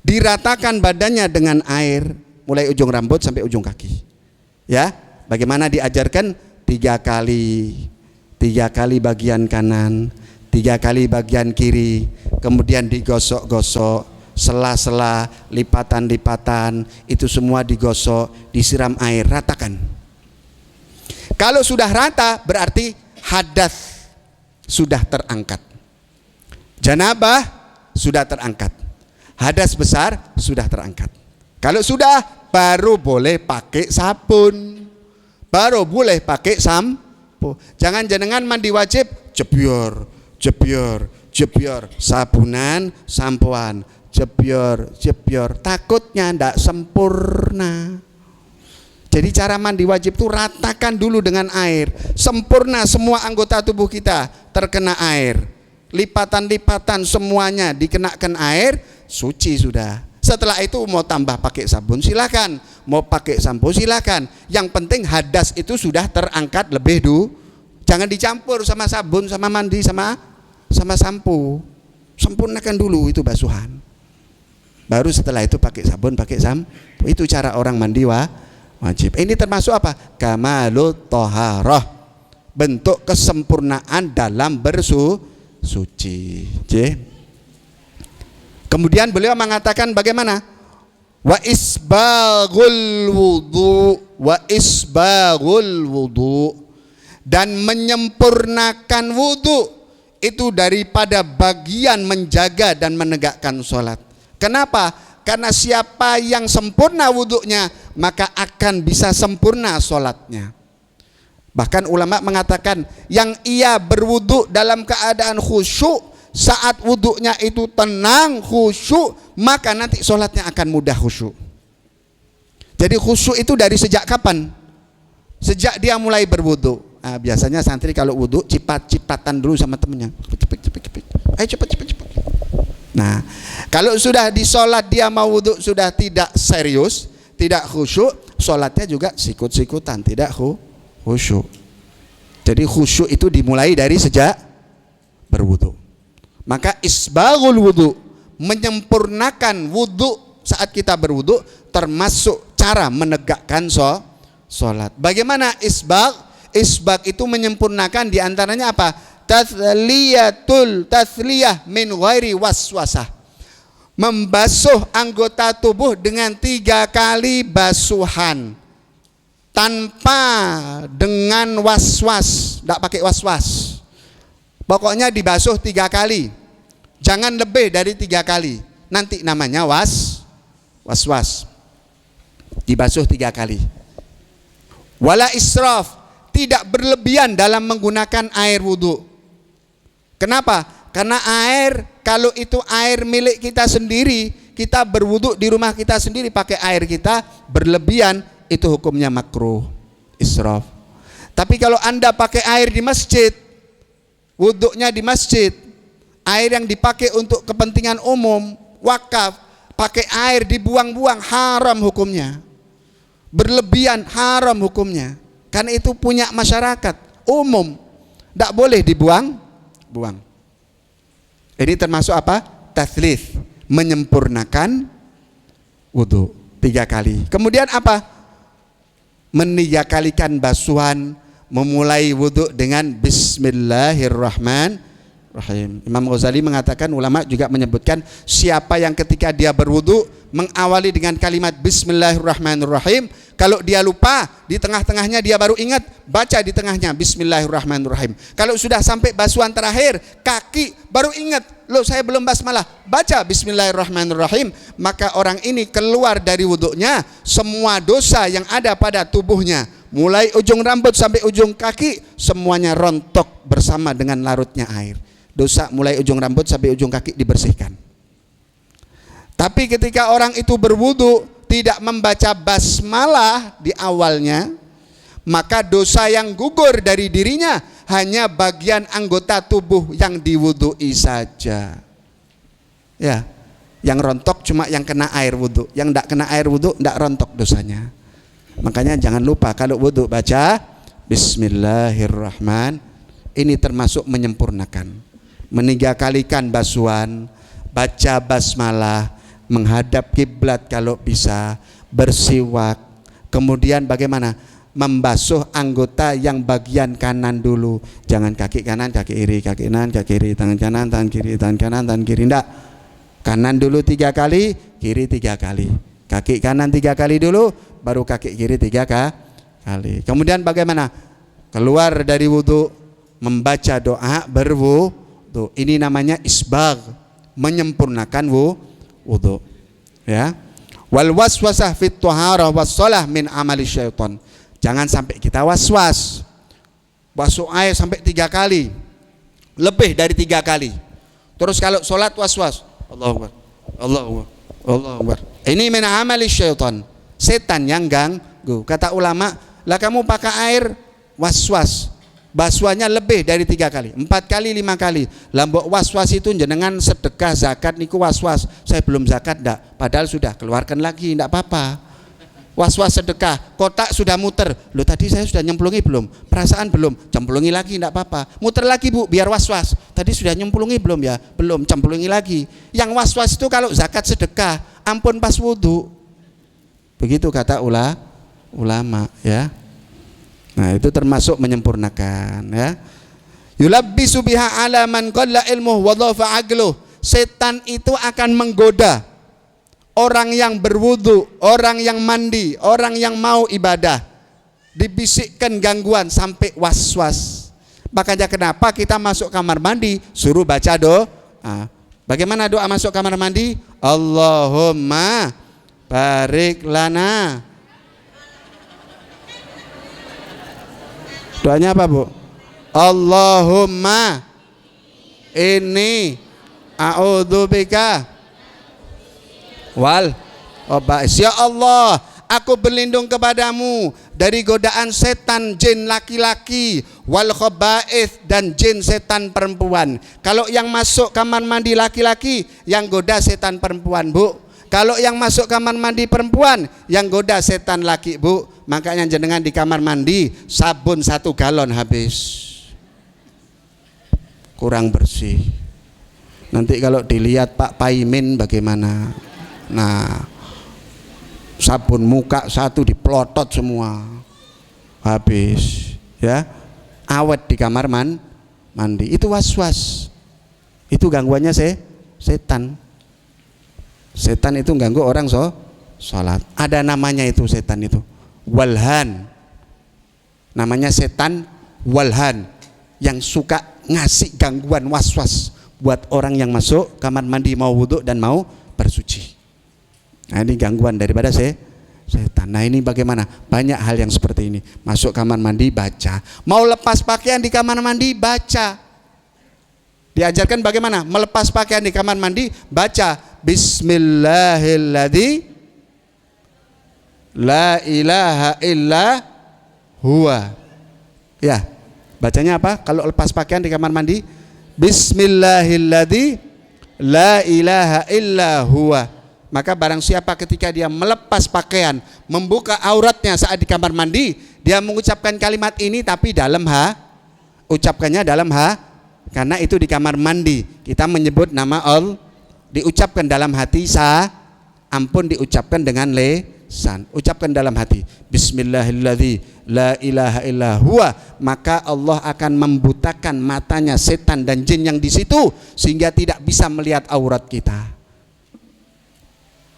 Diratakan badannya dengan air mulai ujung rambut sampai ujung kaki. Ya, bagaimana diajarkan? 3 kali. 3 kali bagian kanan, 3 kali bagian kiri, kemudian digosok-gosok, sela-sela, lipatan-lipatan, itu semua digosok, disiram air, ratakan. Kalau sudah rata berarti hadas sudah terangkat, janabah sudah terangkat, hadas besar sudah terangkat. Kalau sudah, baru boleh pakai sabun, baru boleh pakai Jangan jenengan mandi wajib jebior, sabunan, sampoan, jebior, takutnya ndak sempurna. Jadi cara mandi wajib itu ratakan dulu dengan air, sempurna semua anggota tubuh kita terkena air, lipatan-lipatan semuanya dikenakan air, suci sudah. Setelah itu mau tambah pakai sabun silakan, mau pakai sampo silakan. Yang penting hadas itu sudah terangkat lebih dulu. Jangan dicampur sama sabun, sama mandi, sama sampo. Sempurnakan dulu itu basuhan. Baru setelah itu pakai sabun, pakai sampo. Itu cara orang mandi wajib. Ini termasuk apa? Kamalut thaharah. Bentuk kesempurnaan dalam bersuci. Kemudian beliau mengatakan bagaimana? Wa isbaghul wudu, dan menyempurnakan wudu itu daripada bagian menjaga dan menegakkan sholat. Kenapa? Karena siapa yang sempurna wudunya, maka akan bisa sempurna sholatnya. Bahkan ulama mengatakan yang ia berwudu dalam keadaan khusyuk, saat wudhunya itu tenang, khusyuk, maka nanti sholatnya akan mudah khusyuk. Jadi khusyuk itu dari sejak kapan? Sejak dia mulai berwudhu. Nah, biasanya santri kalau wudhu cipat-cipatan dulu sama temennya. Cepet. Ayo cepet. Nah, kalau sudah di sholat dia mau wudhu sudah tidak serius, tidak khusyuk, sholatnya juga sikut-sikutan, tidak khusyuk. Jadi khusyuk itu dimulai dari sejak berwudhu. Maka isbaghul wudhu, menyempurnakan wudhu saat kita berwudhu, termasuk cara menegakkan sholat. Bagaimana isbagh? Isbagh itu menyempurnakan, diantaranya apa? Tathliyah min ghairi waswasah, membasuh anggota tubuh dengan 3 kali basuhan tanpa dengan waswas, tidak pakai waswas. Pokoknya dibasuh 3 kali, jangan lebih dari 3 kali. Nanti namanya waswas. Dibasuh 3 kali. Wala israf, tidak berlebihan dalam menggunakan air wudhu. Kenapa? Karena air, kalau itu air milik kita sendiri, kita berwudhu di rumah kita sendiri pakai air kita, berlebihan, itu hukumnya makruh, israf. Tapi kalau Anda pakai air di masjid, wudhunya di masjid, air yang dipakai untuk kepentingan umum, wakaf, pakai air dibuang-buang, haram hukumnya. Berlebihan, haram hukumnya. Karena itu punya masyarakat umum, tidak boleh dibuang. Ini termasuk apa? Tathlith, menyempurnakan wudhu 3 kali. Kemudian apa? Meniakalikan basuhan, memulai wudhu dengan Bismillahirrahmanirrahim. Imam Ghazali mengatakan, ulama juga menyebutkan, siapa yang ketika dia berwudhu mengawali dengan kalimat Bismillahirrahmanirrahim, kalau dia lupa di tengah-tengahnya dia baru ingat, baca di tengahnya Bismillahirrahmanirrahim. Kalau sudah sampai basuhan terakhir kaki baru ingat, loh saya belum basmalah, baca Bismillahirrahmanirrahim, maka orang ini keluar dari wudhunya, semua dosa yang ada pada tubuhnya, mulai ujung rambut sampai ujung kaki, semuanya rontok bersama dengan larutnya air. Dosa mulai ujung rambut sampai ujung kaki dibersihkan. Tapi ketika orang itu berwudu tidak membaca basmalah di awalnya, maka dosa yang gugur dari dirinya hanya bagian anggota tubuh yang diwudui saja. Ya, yang rontok cuma yang kena air wudu, yang tidak kena air wudu tidak rontok dosanya. Makanya jangan lupa kalau wudu baca Bismillahirrahmanirrahim. Ini termasuk menyempurnakan, 3 kalikan basuhan, baca basmalah, menghadap kiblat kalau bisa, bersiwak. Kemudian bagaimana? Membasuh anggota yang bagian kanan dulu. Jangan kaki kanan, kaki kiri, kaki kanan, kaki kiri, tangan kanan, tangan kiri, tangan kanan, tangan kiri. Enggak. Kanan dulu 3 kali, kiri 3 kali. Kaki kanan 3 kali dulu, baru kaki kiri 3 kali. Kemudian bagaimana? Keluar dari wudu, membaca doa berwudu. Ini namanya isbagh, menyempurnakan wudu. Ya. Wal waswasah fit thaharah was shalah min amali syaitan. Jangan sampai kita waswas. Basuh air sampai 3 kali. Lebih dari 3 kali. Terus kalau sholat waswas, Allahu Akbar. Allahu Akbar. Allahu Akbar. Ini min amali syaitan. Setan yang ganggu. Kata ulama, lah kamu pakai air waswas, basuhannya lebih dari 3 kali, 4 kali, 5 kali. Lambok waswas itu jenengan sedekah zakat niku waswas. Saya belum zakat ndak, padahal sudah keluarkan lagi, ndak apa-apa. Was-was sedekah, kotak sudah muter. Loh tadi saya sudah nyemplungi belum? Perasaan belum? Cemplungi lagi enggak apa-apa. Muter lagi Bu, biar was-was. Tadi sudah nyemplungi belum ya? Belum, cemplungi lagi. Yang was-was itu kalau zakat sedekah, ampun pas wudu. Begitu kata ulama ya. Nah, itu termasuk menyempurnakan ya. Yulabbisu biha ala man qalla ilmuhu wa dhafa aqluh. Setan itu akan menggoda orang yang berwudu, orang yang mandi, orang yang mau ibadah, dibisikkan gangguan sampai was-was. Makanya kenapa kita masuk kamar mandi suruh baca doa. Bagaimana doa masuk kamar mandi? Allahumma barik lana. Doanya apa Bu? Allahumma ini a'udzubika wal khaba'is. Ya Allah, aku berlindung kepadamu dari godaan setan jin laki-laki, wal khaba'is, dan jin setan perempuan. Kalau yang masuk kamar mandi laki-laki, yang goda setan perempuan, Bu. Kalau yang masuk kamar mandi perempuan, yang goda setan laki, Bu. Makanya jenengan di kamar mandi sabun 1 galon habis, kurang bersih. Nanti kalau dilihat Pak Paimin bagaimana? Nah, sabun muka 1 diplotot semua habis, ya. Awet di kamar mandi. Itu was-was, itu gangguannya setan. Setan itu ganggu orang sholat. Ada namanya itu setan itu, walhan. Namanya setan walhan, yang suka ngasih gangguan was-was buat orang yang masuk kamar mandi mau wudhu dan mau bersuci. Nah, ini gangguan daripada setan. Nah, ini bagaimana? Banyak hal yang seperti ini. Masuk kamar mandi baca, mau lepas pakaian di kamar mandi baca. Diajarkan bagaimana melepas pakaian di kamar mandi, baca Bismillahilladzi la ilaha illa huwa. Ya, bacanya apa kalau lepas pakaian di kamar mandi? Bismillahilladzi la ilaha illa huwa. Maka barang siapa ketika dia melepas pakaian, membuka auratnya saat di kamar mandi, dia mengucapkan kalimat ini tapi dalam ucapkannya dalam karena itu di kamar mandi. Kita menyebut nama Allah, diucapkan dalam hati ampun diucapkan dengan lisan. Ucapkan dalam hati Bismillahilladzi la ilaha illa huwa, maka Allah akan membutakan matanya setan dan jin yang di situ sehingga tidak bisa melihat aurat kita.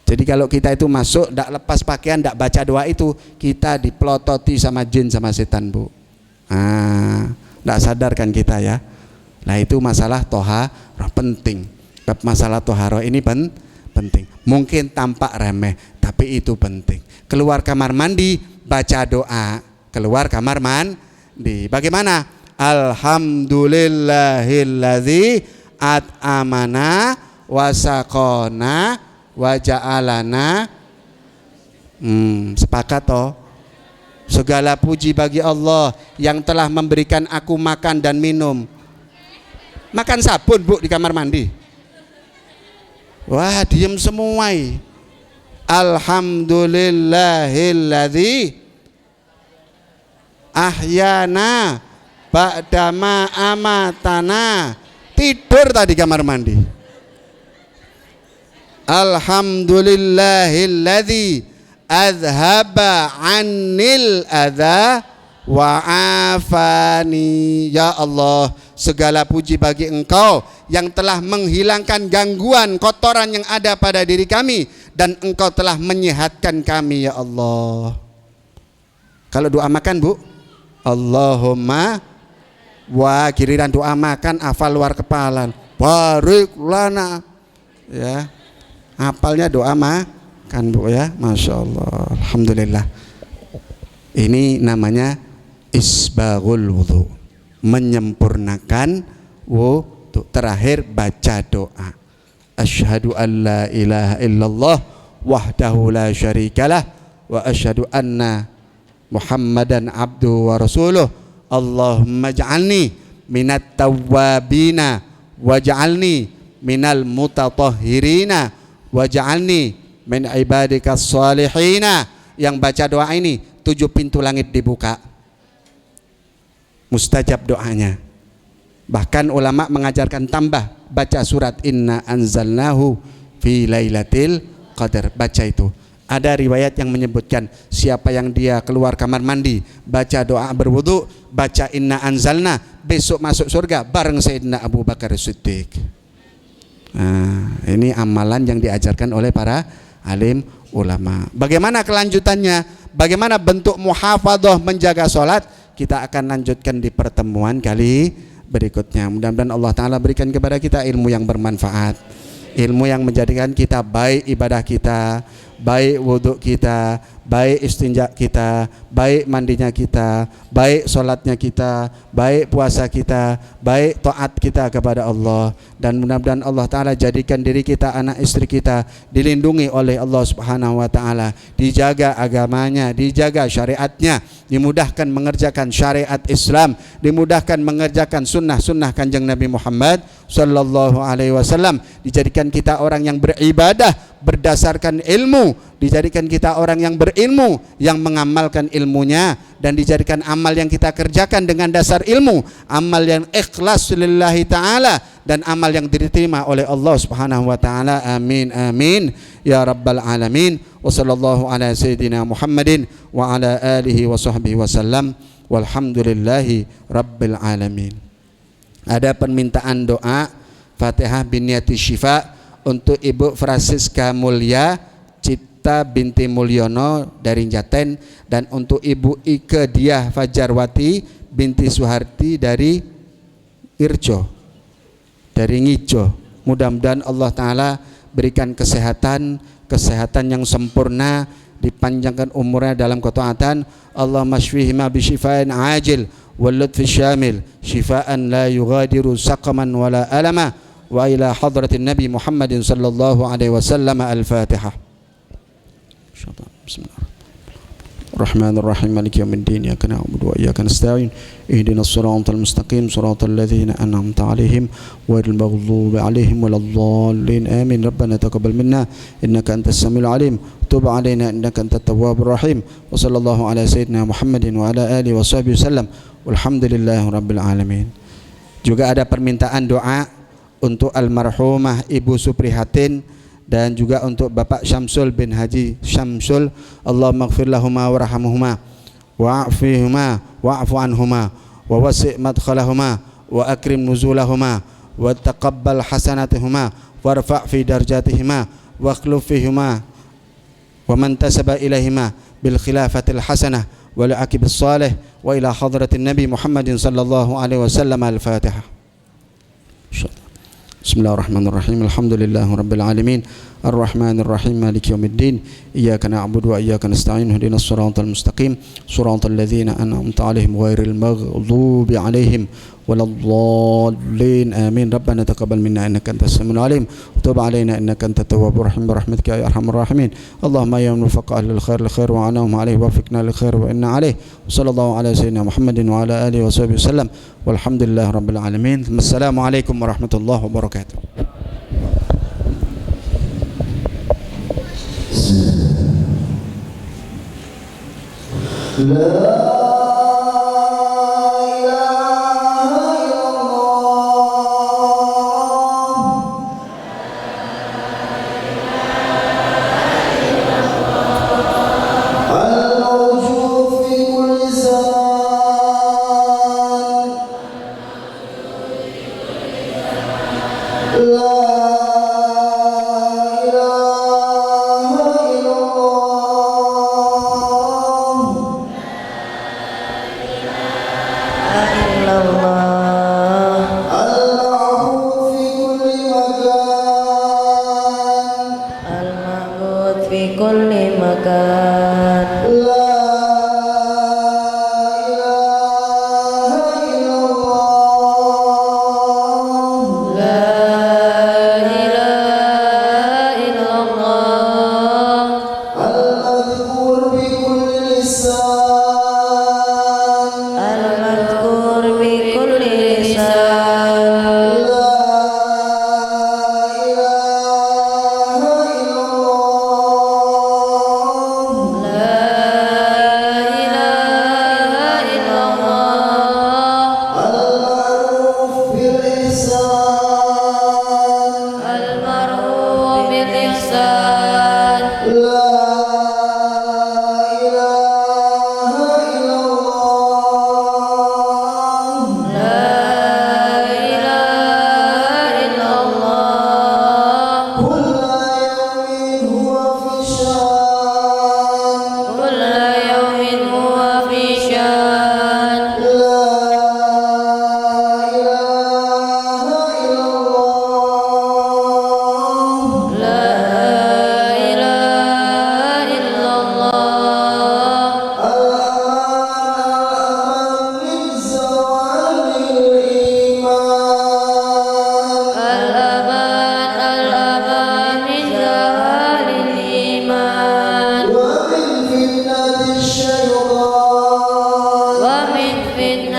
Jadi kalau kita itu masuk, tidak lepas pakaian, tidak baca doa itu, kita dipelototi sama jin sama setan, Bu. Tidak sadarkan kita, ya. Nah, itu masalah toharoh penting. Masalah toharoh ini penting. Mungkin tampak remeh, tapi itu penting. Keluar kamar mandi, baca doa. Keluar kamar mandi, bagaimana? Alhamdulillahilladzi at'amana wasaqona waja'alana. Sepakat toh? Segala puji bagi Allah yang telah memberikan aku makan dan minum. Makan sabun, Bu, di kamar mandi. Wah, diem semua. Alhamdulillahilladzi ahyana ba'dama amatana. Tidur tadi kamar mandi. Alhamdulillahilladzi azhaba anil adza wa afani. Ya Allah, segala puji bagi Engkau yang telah menghilangkan gangguan kotoran yang ada pada diri kami, dan Engkau telah menyehatkan kami, ya Allah. Kalau doa makan, Bu, Allahumma, wah, giliran doa makan hafal luar kepala, barik lana, ya. Hafalnya doa makan, Bu, ya. Masya Allah, alhamdulillah. Ini namanya isbaghul wudhu, menyempurnakan wudhu. Terakhir baca doa, asyhadu an la ilaha illallah wahdahu la syarikalah wa asyhadu anna muhammadan abduhu wa rasuluh. Allahumma ja'alni minat tawwabina waj'alni minal mutatahhirina waj'alni min ibadikas salihina. Yang baca doa ini 7 pintu langit dibuka, mustajab doanya. Bahkan ulama mengajarkan tambah, baca surat inna anzalnahu fi lailatul qadar, baca itu. Ada riwayat yang menyebutkan siapa yang dia keluar kamar mandi, baca doa berwudu, baca inna anzalna, besok masuk surga bareng Sayyidina Abu Bakar Siddiq. Nah, ini amalan yang diajarkan oleh para alim ulama. Bagaimana kelanjutannya? Bagaimana bentuk muhafadzah menjaga sholat? Kita akan lanjutkan di pertemuan kali berikutnya. Mudah-mudahan Allah Ta'ala berikan kepada kita ilmu yang bermanfaat, ilmu yang menjadikan kita baik ibadah kita, baik wudhu kita, baik istinja kita, baik mandinya kita, baik sholatnya kita, baik puasa kita, baik taat kita kepada Allah. Dan mudah-mudahan Allah Ta'ala jadikan diri kita, anak istri kita dilindungi oleh Allah Subhanahu Wa Ta'ala, dijaga agamanya, dijaga syariatnya, dimudahkan mengerjakan syariat Islam, dimudahkan mengerjakan sunnah-sunnah kanjeng Nabi Muhammad Sallallahu Alaihi Wasallam, dijadikan kita orang yang beribadah berdasarkan ilmu, dijadikan kita orang yang berilmu, yang mengamalkan ilmunya, dan dijadikan amal yang kita kerjakan dengan dasar ilmu, amal yang ikhlas lillahi ta'ala, dan amal yang diterima oleh Allah Subhanahu wa ta'ala. Amin amin ya rabbal alamin. Wa sallallahu ala sayyidina Muhammadin wa ala alihi wa sahbihi wasallam, walhamdulillahi rabbil alamin. Ada permintaan doa Fatihah biniyati syifa untuk Ibu Francisca Mulya Cipta binti Mulyono dari Jaten, dan untuk Ibu Ike Diah Fajarwati binti Suharti dari Irjo, dari Ngijo. Mudah-mudahan Allah Ta'ala berikan kesehatan yang sempurna, dipanjangkan umurnya dalam ketaatan. Allahumma shfihima bisyifain ajil wal lutfi syamil syifaan la yughadiru saqaman wala alama, wa ila hadratin Nabi Muhammadin sallallahu alaihi wasallam. Al-Fatihah. Bismillah. الرحمن الرحيم مالك يوم الدين إياك نعبد وإياك نستعين اهدنا الصراط المستقيم صراط الذين أنعمت عليهم غير المغضوب عليهم ولا الضالين آمين. ربنا تقبل منا إنك أنت السميع العليم تب علينا إنك أنت التواب الرحيم وصلى الله على سيدنا محمد وعلى آله وصحبه وسلم والحمد لله رب العالمين. Juga ada permintaan doa untuk almarhumah Ibu Suprihatin dan juga untuk Bapak Syamsul bin Haji Syamsul. Allahumma ighfir lahuma warhamhuma wa'afihuma wa'fu anhuma wa wasi' madkhalahuma wa akrim nuzulahuma wa taqabbal hasanatihuma warfa' fi darjatihima wa akhluf fihima wa man tasaba ilaihima bil khilafatil hasanah wal aqibis salih wa ila hadratin Nabi Muhammadin sallallahu alaihi wasallam. Al-Fatihah. Bismillahirrahmanirrahim. Alhamdulillahi rabbil alamin. Ar-Rahmanir Rahim. Maliki yaumiddin. Iyyaka na'budu wa iyyaka nasta'in. Ihdinas siratal mustaqim. Siratal ladzina an'amta 'alaihim ghairil maghdubi 'alaihim waladdallin. Amin. Rabbana taqabbal minna innaka antas samiul 'alim wa tub 'alaina innaka antat tawwabur rahim. Birahmatika ya arhamar rahimin. Allahumma ya muwaffiq ahlil khair lil khair wa anahum 'alaihi wa waffiqna lil khair wa inna 'alaihi. Sallallahu ala sayyidina Muhammadin wa ala alihi wa sahbihi wasallam. Walhamdulillahi rabbil alamin. Assalamualaikum warahmatullahi wabarakatuh. La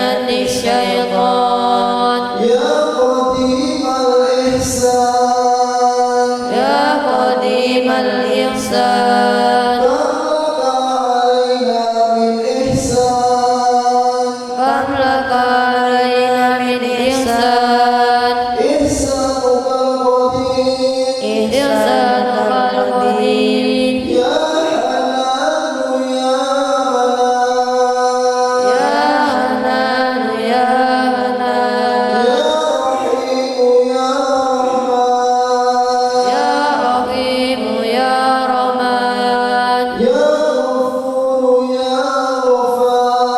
مد الشيطان يا قديم الإحسان يا قديم الإحسان كم لك علينا من إحسان كم لك علينا من إحسان إحسانك القديم إحسانك القديم يا حنان يا منان يا حنان يا منان يا رحيم يا رحمن يا رحيم يا رحمن يا غفور يا غفار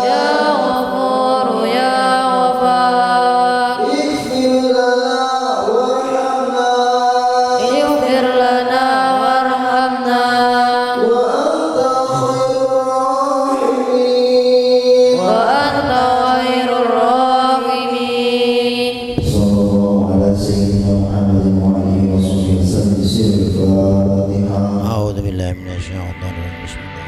يا غفور يا غفار اغفر لنا وارحمنا وأنت خير الراحمين صلى الله على سيدنا محمد وعلى اله وصحبه وسلم. سر الفاتحه. أعوذ بالله من الشيطان الرجيم بسم الله